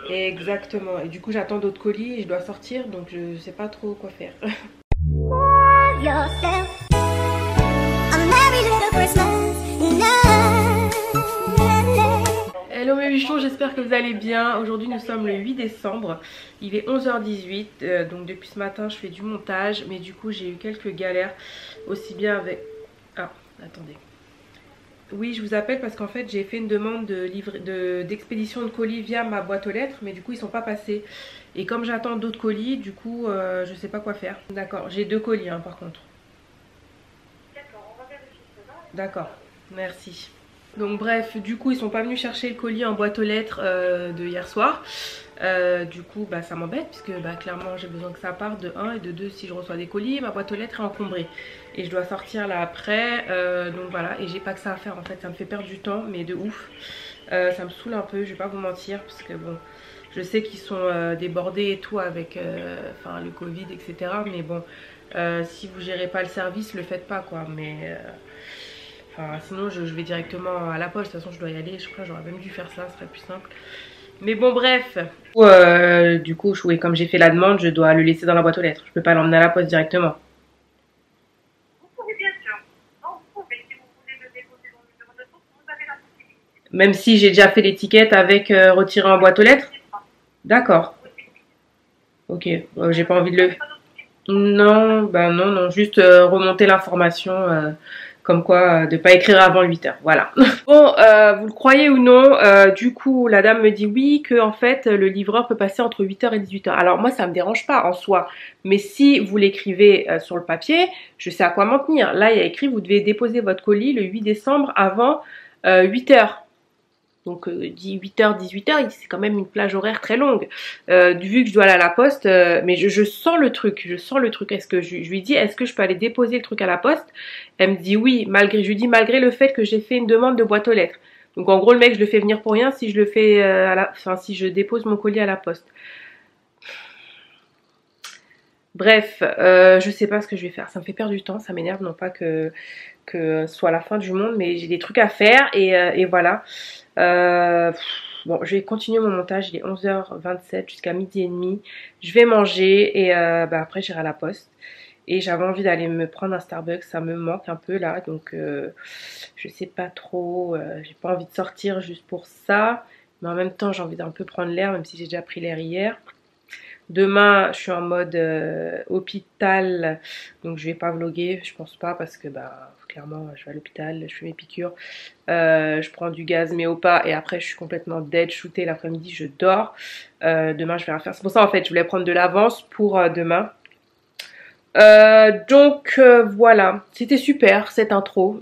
Exactement. Et du coup, j'attends d'autres colis et je dois sortir, donc je sais pas trop quoi faire. Hello mes bichons, j'espère que vous allez bien. Aujourd'hui nous sommes le 8 décembre, il est 11h18, donc depuis ce matin je fais du montage, mais du coup j'ai eu quelques galères, aussi bien avec... Ah, attendez. Oui, je vous appelle parce qu'en fait j'ai fait une demande d'expédition de colis via ma boîte aux lettres, mais du coup ils sont pas passés. Et comme j'attends d'autres colis, du coup je sais pas quoi faire. D'accord, j'ai 2 colis par contre. D'accord, on va vérifier cela. D'accord, merci. Donc bref, du coup ils sont pas venus chercher le colis en boîte aux lettres de hier soir. Du coup bah, ça m'embête puisque bah, clairement j'ai besoin que ça parte de 1 et de 2 si je reçois des colis. Ma boîte aux lettres est encombrée et je dois sortir là après. Donc voilà, et j'ai pas que ça à faire en fait, ça me fait perdre du temps mais de ouf. Ça me saoule un peu, je vais pas vous mentir parce que bon, je sais qu'ils sont débordés et tout avec le Covid etc. Mais bon, si vous gérez pas le service, le faites pas quoi. Mais... Enfin, sinon je vais directement à la poste, de toute façon je dois y aller, je crois que j'aurais même dû faire ça, ce serait plus simple. Mais bon bref, du coup comme j'ai fait la demande, je dois le laisser dans la boîte aux lettres, je peux pas l'emmener à la poste directement. Vous pouvez bien sûr, non vous pouvez, si vous voulez le déposer dans le numéro de poste, vous avez la possibilité. Même si j'ai déjà fait l'étiquette avec retirer en boîte aux lettres? D'accord. Ok, j'ai pas envie de le... Non, bah non, non, juste remonter l'information comme quoi de pas écrire avant 8h, voilà. Bon, vous le croyez ou non, du coup la dame me dit oui que en fait le livreur peut passer entre 8h et 18h. Alors moi ça me dérange pas en soi, mais si vous l'écrivez sur le papier, je sais à quoi m'en tenir. Là il y a écrit vous devez déposer votre colis le 8 décembre avant 8h. Donc 8h, 18h, c'est quand même une plage horaire très longue. Vu que je dois aller à la poste, mais je sens le truc, Est-ce que je lui dis, est-ce que je peux aller déposer le truc à la poste? Elle me dit oui, je lui dis malgré le fait que j'ai fait une demande de boîte aux lettres. Donc en gros le mec je le fais venir pour rien si je le fais si je dépose mon colis à la poste. Bref, je sais pas ce que je vais faire, ça me fait perdre du temps, ça m'énerve, non pas que ce soit la fin du monde, mais j'ai des trucs à faire et voilà. Bon, je vais continuer mon montage, il est 11h27 jusqu'à 12h30. Je vais manger et après j'irai à la poste. Et j'avais envie d'aller me prendre un Starbucks, ça me manque un peu là, donc je sais pas trop, j'ai pas envie de sortir juste pour ça. Mais en même temps j'ai envie d'un peu prendre l'air, même si j'ai déjà pris l'air hier. Demain, je suis en mode hôpital, donc je vais pas vlogger, je pense pas, parce que bah clairement je vais à l'hôpital, je fais mes piqûres, je prends du gaz mais au pas et après je suis complètement dead, shootée l'après-midi, je dors. Demain je vais rien faire, c'est pour ça en fait je voulais prendre de l'avance pour demain. Donc voilà, c'était super cette intro.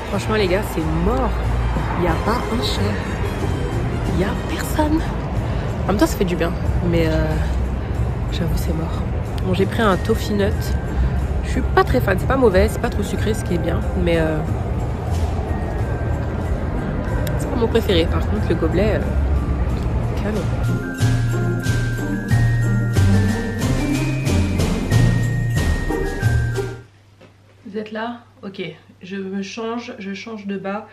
Franchement les gars, c'est mort. Il n'y a pas un chat. Il n'y a personne. En même temps ça fait du bien. Mais j'avoue c'est mort. Bon j'ai pris un toffee nut. Je suis pas très fan. C'est pas mauvais, c'est pas trop sucré ce qui est bien. Mais c'est pas mon préféré. Par contre le gobelet, canon. Vous êtes là? Ok, je change de bas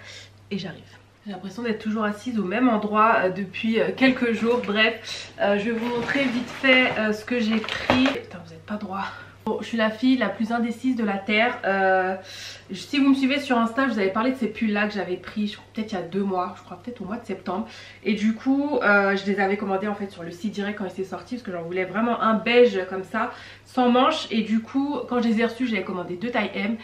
et j'arrive. J'ai l'impression d'être toujours assise au même endroit depuis quelques jours. Bref, je vais vous montrer vite fait ce que j'ai pris. Putain, vous n'êtes pas droit. Bon, je suis la fille la plus indécise de la terre. Si vous me suivez sur Insta, je vous avais parlé de ces pulls là que j'avais pris peut-être il y a 2 mois, je crois peut-être au mois de septembre. Et du coup je les avais commandés en fait sur le site direct quand ils étaient sortis, parce que j'en voulais vraiment un beige comme ça, sans manches. Et du coup quand je les ai reçus, j'avais commandé 2 tailles M.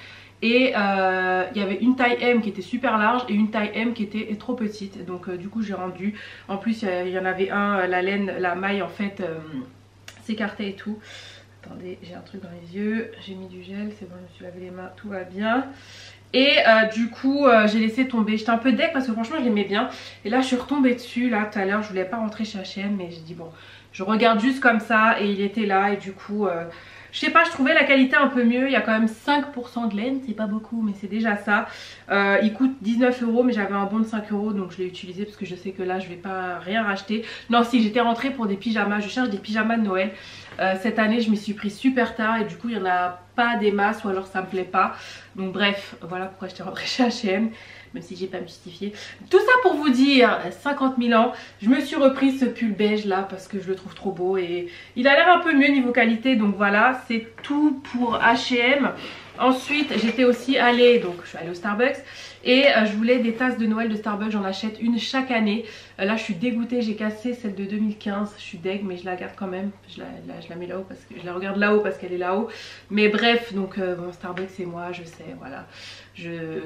Et il y avait une taille M qui était super large et une taille M qui était trop petite. Donc du coup j'ai rendu. En plus il y en avait un, la laine, la maille en fait s'écartait et tout. Attendez, j'ai un truc dans les yeux, j'ai mis du gel, c'est bon, je me suis lavé les mains, tout va bien. Et du coup j'ai laissé tomber, j'étais un peu deck parce que franchement je l'aimais bien. Et là je suis retombée dessus, là tout à l'heure je voulais pas rentrer chez H&M, mais j'ai dit bon, je regarde juste comme ça et il était là. Et du coup je sais pas, je trouvais la qualité un peu mieux. Il y a quand même 5% de laine, c'est pas beaucoup mais c'est déjà ça. Il coûte 19 € mais j'avais un bon de 5 € donc je l'ai utilisé parce que je sais que là je vais pas rien racheter. Non si, j'étais rentrée pour des pyjamas, je cherche des pyjamas de Noël. Cette année je m'y suis pris super tard et du coup il n'y en a pas des masses ou alors ça me plaît pas. Donc bref, voilà pourquoi j'étais rentrée chez H&M, même si j'ai pas à me justifier. Tout ça pour vous dire, 50 000 ans, je me suis repris ce pull beige là parce que je le trouve trop beau et il a l'air un peu mieux niveau qualité. Donc voilà, c'est tout pour H&M. Ensuite j'étais aussi allée, donc je suis allée au Starbucks et je voulais des tasses de Noël de Starbucks, j'en achète une chaque année. Là je suis dégoûtée, j'ai cassé celle de 2015, je suis deg mais je la garde quand même. Je la mets là-haut parce que je la regarde là-haut parce qu'elle est là-haut. Mais bref, donc bon, Starbucks c'est moi, je sais, voilà. Je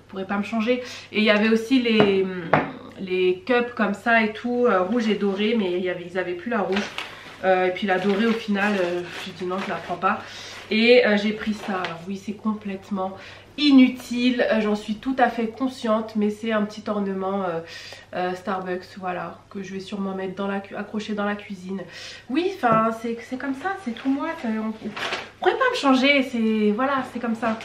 pourrais pas me changer. Et il y avait aussi les cups comme ça et tout, rouge et doré, mais ils avaient plus la rouge. Et puis la dorée au final, j'ai dit non, je la prends pas. Et j'ai pris ça. Alors oui, c'est complètement inutile, j'en suis tout à fait consciente, mais c'est un petit ornement Starbucks, voilà, que je vais sûrement mettre accroché dans la cuisine. Oui, enfin c'est comme ça, c'est tout moi, on pourrait pas me changer, c'est voilà, c'est comme ça.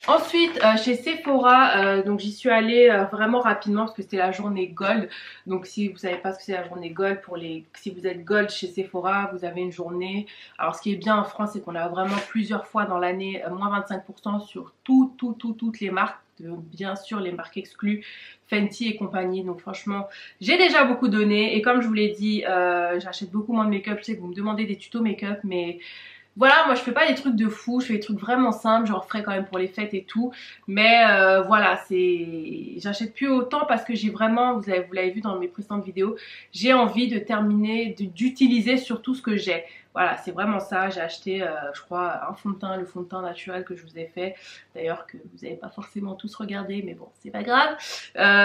Ensuite chez Sephora, donc j'y suis allée vraiment rapidement parce que c'était la journée Gold. Donc si vous savez pas ce que c'est la journée Gold, si vous êtes Gold chez Sephora, vous avez une journée. Alors ce qui est bien en France, c'est qu'on a vraiment plusieurs fois dans l'année moins 25% sur toutes les marques. Bien sûr les marques exclues, Fenty et compagnie. Donc franchement j'ai déjà beaucoup donné. Et comme je vous l'ai dit, j'achète beaucoup moins de make-up. Je sais que vous me demandez des tutos make-up, mais voilà, moi je fais pas des trucs de fou, je fais des trucs vraiment simples, j'en ferai quand même pour les fêtes et tout. Mais voilà, j'achète plus autant parce que j'ai vraiment, vous l'avez vu dans mes précédentes vidéos, j'ai envie de terminer, d'utiliser surtout ce que j'ai. Voilà, c'est vraiment ça. J'ai acheté, je crois, un fond de teint, le fond de teint naturel que je vous ai fait. D'ailleurs, que vous n'avez pas forcément tous regardé, mais bon, c'est pas grave.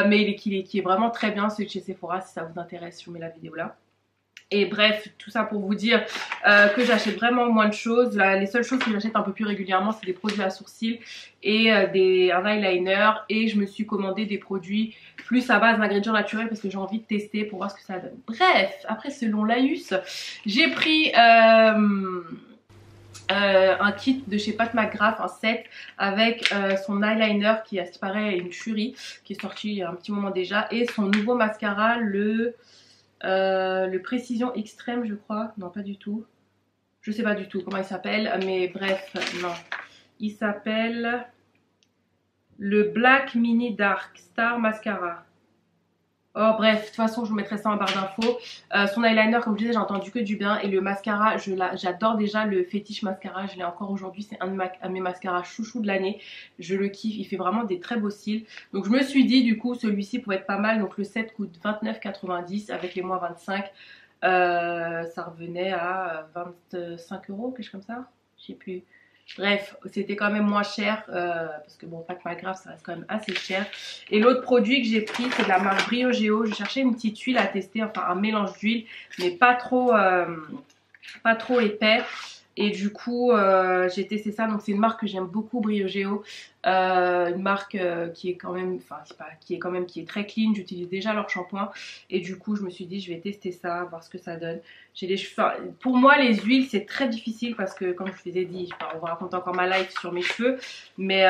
Mais qui est vraiment très bien, celui de chez Sephora, si ça vous intéresse, je vous mets la vidéo là. Et bref, tout ça pour vous dire que j'achète vraiment moins de choses. Les seules choses que j'achète un peu plus régulièrement, c'est des produits à sourcils et un eyeliner. Et je me suis commandé des produits plus à base d'ingrédients naturels parce que j'ai envie de tester pour voir ce que ça donne. Bref, après selon Laïus, j'ai pris un kit de chez Pat McGrath, un set avec son eyeliner qui asparaît une furie, qui est sorti il y a un petit moment déjà, et son nouveau mascara, le Précision Extrême, je crois. Non, pas du tout. Je sais pas du tout comment il s'appelle, mais bref, non. Il s'appelle le Black Mini Dark Star Mascara. Oh bref, de toute façon je vous mettrai ça en barre d'infos. Son eyeliner, comme je disais, j'ai entendu que du bien. Et le mascara, j'adore déjà le Fétiche Mascara. Je l'ai encore aujourd'hui, c'est un de mes mascaras chouchou de l'année. Je le kiffe, il fait vraiment des très beaux cils. Donc je me suis dit du coup celui-ci pouvait être pas mal. Donc le set coûte 29,90 avec les moins 25. Ça revenait à 25 €, quelque chose comme ça. Je sais plus. Bref, c'était quand même moins cher parce que bon, Pat McGrath ça reste quand même assez cher. Et l'autre produit que j'ai pris, c'est de la marque Briogeo. Je cherchais une petite huile à tester, enfin un mélange d'huile, mais pas trop épais. Et du coup, j'ai testé ça. Donc c'est une marque que j'aime beaucoup, Briogeo. Une marque qui est quand même, enfin qui est très clean. J'utilise déjà leur shampoing et du coup je me suis dit je vais tester ça, voir ce que ça donne. J'ai les cheveux, enfin, pour moi les huiles c'est très difficile parce que comme je vous ai dit, on va raconter encore ma life sur mes cheveux, mais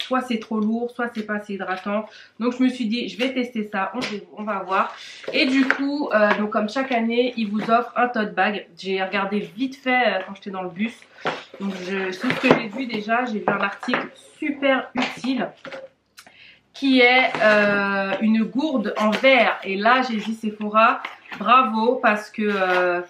soit c'est trop lourd, soit c'est pas assez hydratant. Donc je me suis dit je vais tester ça, on va voir. Et du coup donc comme chaque année ils vous offrent un tote bag. J'ai regardé vite fait quand j'étais dans le bus. Donc c'est ce que j'ai vu déjà, j'ai vu un article super utile qui est une gourde en verre. Et là j'ai dit Sephora, bravo, parce que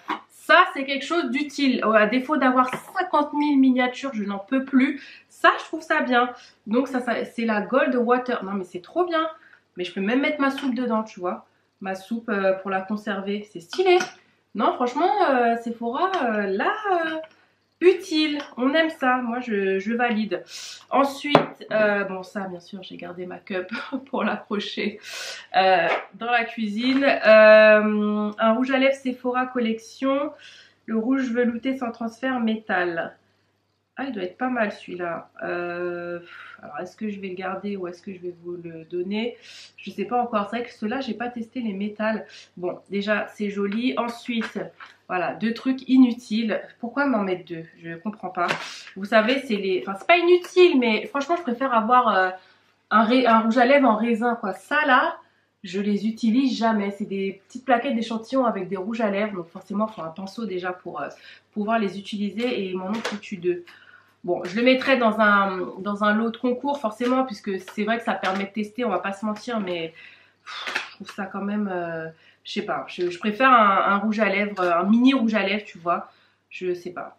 Ça, c'est quelque chose d'utile. À défaut d'avoir 50 000 miniatures, je n'en peux plus. Ça, je trouve ça bien. Donc, ça c'est la Gold Water. Non, mais c'est trop bien. Mais je peux même mettre ma soupe dedans, tu vois. Ma soupe pour la conserver. C'est stylé. Non, franchement, Sephora, là, utile. On aime ça. Moi, je valide. Ensuite, bon, ça, bien sûr, j'ai gardé ma cup pour l'accrocher dans la cuisine. Un rouge à lèvres Sephora collection. Le rouge velouté sans transfert métal. Ah, il doit être pas mal celui-là. Alors, est-ce que je vais le garder ou est-ce que je vais vous le donner? Je sais pas encore. C'est vrai que ceux-là, j'ai pas testé les métals. Bon, déjà, c'est joli. Ensuite, voilà, deux trucs inutiles. Pourquoi m'en mettre deux? Je comprends pas. Vous savez, c'est les... Enfin, c'est pas inutile, mais franchement, je préfère avoir un rouge à lèvres en raisin, quoi. Ça, là, je les utilise jamais. C'est des petites plaquettes d'échantillons avec des rouges à lèvres. Donc, forcément, il faut un pinceau déjà pour pouvoir les utiliser. Et ils m'en ont foutu deux. Bon, je le mettrai dans un lot de concours forcément, puisque c'est vrai que ça permet de tester, on va pas se mentir, mais je trouve ça quand même, je sais pas, je préfère un rouge à lèvres, un mini rouge à lèvres, tu vois, je sais pas.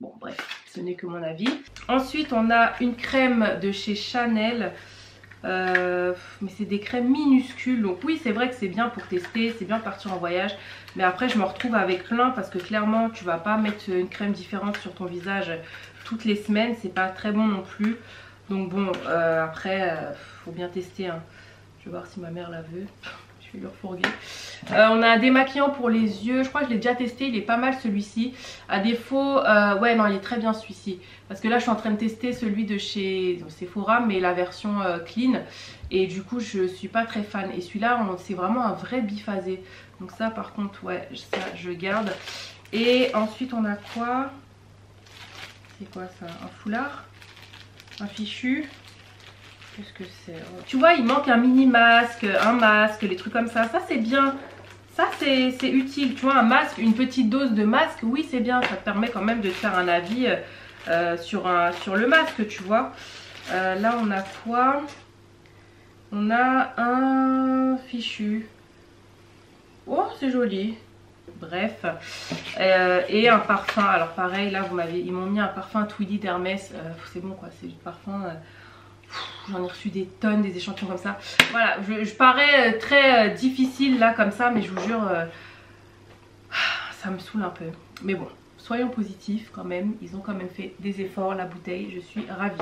Bon, bref, ce n'est que mon avis. Ensuite, on a une crème de chez Chanel, mais c'est des crèmes minuscules, donc oui, c'est vrai que c'est bien pour tester, c'est bien partir en voyage, mais après, je me retrouve avec plein, parce que clairement, tu vas pas mettre une crème différente sur ton visage toutes les semaines, c'est pas très bon non plus. Donc bon, après, faut bien tester, hein. Je vais voir si ma mère la veut. Je vais lui refourguer. On a un démaquillant pour les yeux. Je crois que je l'ai déjà testé, il est pas mal celui-ci. À défaut, ouais non, il est très bien celui-ci. Parce que là, je suis en train de tester celui de chez Sephora, mais la version clean. Et du coup, je suis pas très fan. Et celui-là, c'est vraiment un vrai biphasé. Donc ça, par contre, ouais, ça, je garde. Et ensuite, on a quoi? C'est quoi ça? Un foulard? Un fichu? Qu'est-ce que c'est? Tu vois, il manque un mini masque, un masque, les trucs comme ça. Ça, c'est bien. Ça, c'est utile. Tu vois, un masque, une petite dose de masque, oui, c'est bien. Ça te permet quand même de faire un avis sur le masque, tu vois. Là, on a quoi? On a un fichu. Oh, c'est joli. Bref, et un parfum. Alors pareil, là ils m'ont mis un parfum Twilly d'Hermès. C'est bon quoi, c'est du parfum. J'en ai reçu des tonnes, des échantillons comme ça. Voilà, je parais très difficile là comme ça, mais je vous jure, ça me saoule un peu. Mais bon, soyons positifs quand même. Ils ont quand même fait des efforts, la bouteille. Je suis ravie.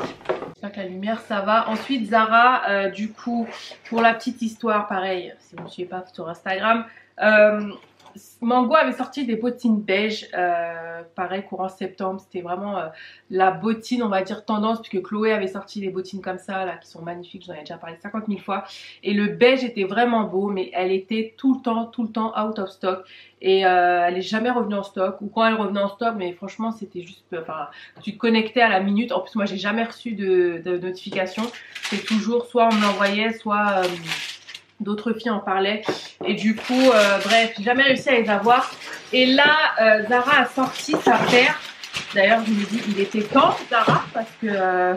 J'espère que la lumière ça va. Ensuite Zara, du coup, pour la petite histoire, pareil, si vous ne suivez pas sur Instagram. Mango avait sorti des bottines beige, pareil courant septembre, c'était vraiment la bottine on va dire tendance, puisque Chloé avait sorti des bottines comme ça là qui sont magnifiques, j'en ai déjà parlé 50 000 fois, et le beige était vraiment beau, mais elle était tout le temps out of stock, et elle est jamais revenue en stock, ou quand elle revenait en stock, mais franchement c'était juste, enfin tu te connectais à la minute. En plus moi j'ai jamais reçu de notification, c'est toujours soit on me l'envoyait, soit d'autres filles en parlaient, et du coup bref, j'ai jamais réussi à les avoir. Et là Zara a sorti sa paire. D'ailleurs je me dis il était temps Zara, parce que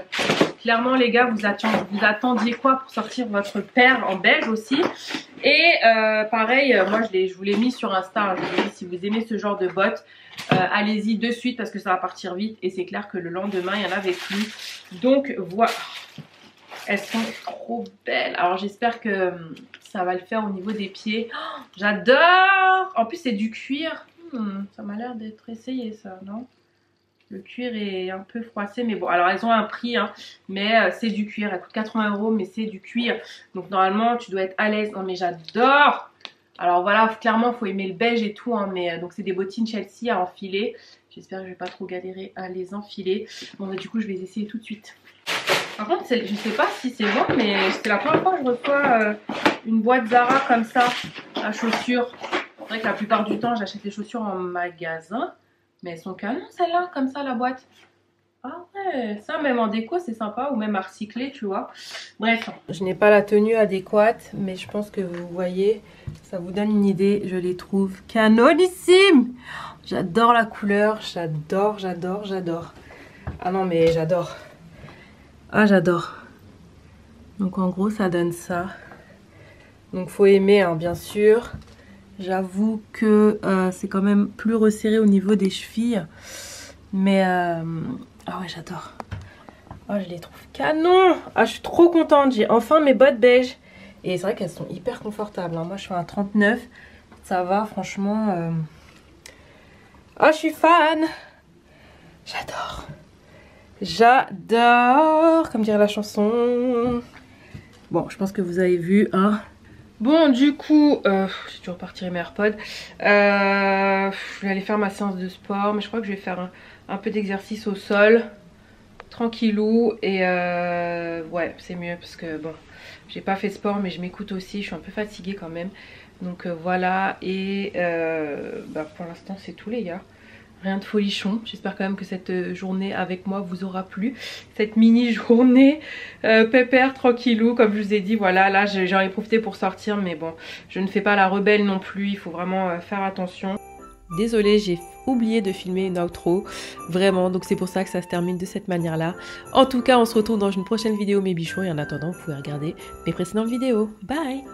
clairement les gars vous attendiez quoi pour sortir votre paire en beige aussi. Et pareil, moi je vous l'ai mis sur Insta, hein. Je vous ai dit si vous aimez ce genre de bottes, allez-y de suite parce que ça va partir vite, et c'est clair que le lendemain il n'y en avait plus. Donc voilà, elles sont trop belles. Alors j'espère que ça va le faire au niveau des pieds. Oh, j'adore. En plus c'est du cuir. Ça m'a l'air d'être essayé ça, non? Le cuir est un peu froissé, mais bon, alors elles ont un prix, hein, mais c'est du cuir. Elle coûte 80 €, mais c'est du cuir. Donc normalement tu dois être à l'aise. Non mais j'adore. Alors voilà, clairement il faut aimer le beige et tout, hein, mais donc c'est des bottines Chelsea à enfiler. J'espère que je vais pas trop galérer à les enfiler. Bon bah, du coup je vais les essayer tout de suite. Par contre, je sais pas si c'est bon, mais c'est la première fois que je reçois une boîte Zara comme ça, à chaussures. C'est vrai que la plupart du temps, j'achète les chaussures en magasin, mais elles sont canon celles-là, comme ça, la boîte. Ah ouais, ça même en déco, c'est sympa, ou même à recycler, tu vois. Bref, je n'ai pas la tenue adéquate, mais je pense que vous voyez, ça vous donne une idée. Je les trouve canonissimes. J'adore la couleur, j'adore. Ah non, mais j'adore. Ah j'adore. Donc en gros ça donne ça. Donc faut aimer hein, bien sûr. J'avoue que c'est quand même plus resserré au niveau des chevilles. Mais ah ouais, j'adore. Oh, je les trouve canon. Ah, je suis trop contente. J'ai enfin mes bottes beige. Et c'est vrai qu'elles sont hyper confortables, hein. Moi, je fais un 39. Ça va, franchement. Oh, je suis fan. J'adore. J'adore. Comme dirait la chanson. Bon, je pense que vous avez vu, hein. Bon, du coup, j'ai dû repartir mes AirPods. Je vais aller faire ma séance de sport. Mais je crois que je vais faire un peu d'exercice au sol. Tranquillou. Et ouais, c'est mieux parce que bon, j'ai pas fait sport mais je m'écoute aussi. Je suis un peu fatiguée quand même. Donc voilà. Et bah, pour l'instant c'est tout les gars. Rien de folichon. J'espère quand même que cette journée avec moi vous aura plu. Cette mini journée pépère, tranquillou. Comme je vous ai dit, voilà, là j'en ai profité pour sortir. Mais bon, je ne fais pas la rebelle non plus. Il faut vraiment faire attention. Désolée, j'ai oublié de filmer une outro, vraiment, donc c'est pour ça que ça se termine de cette manière-là. En tout cas, on se retrouve dans une prochaine vidéo mes bichons et en attendant, vous pouvez regarder mes précédentes vidéos. Bye!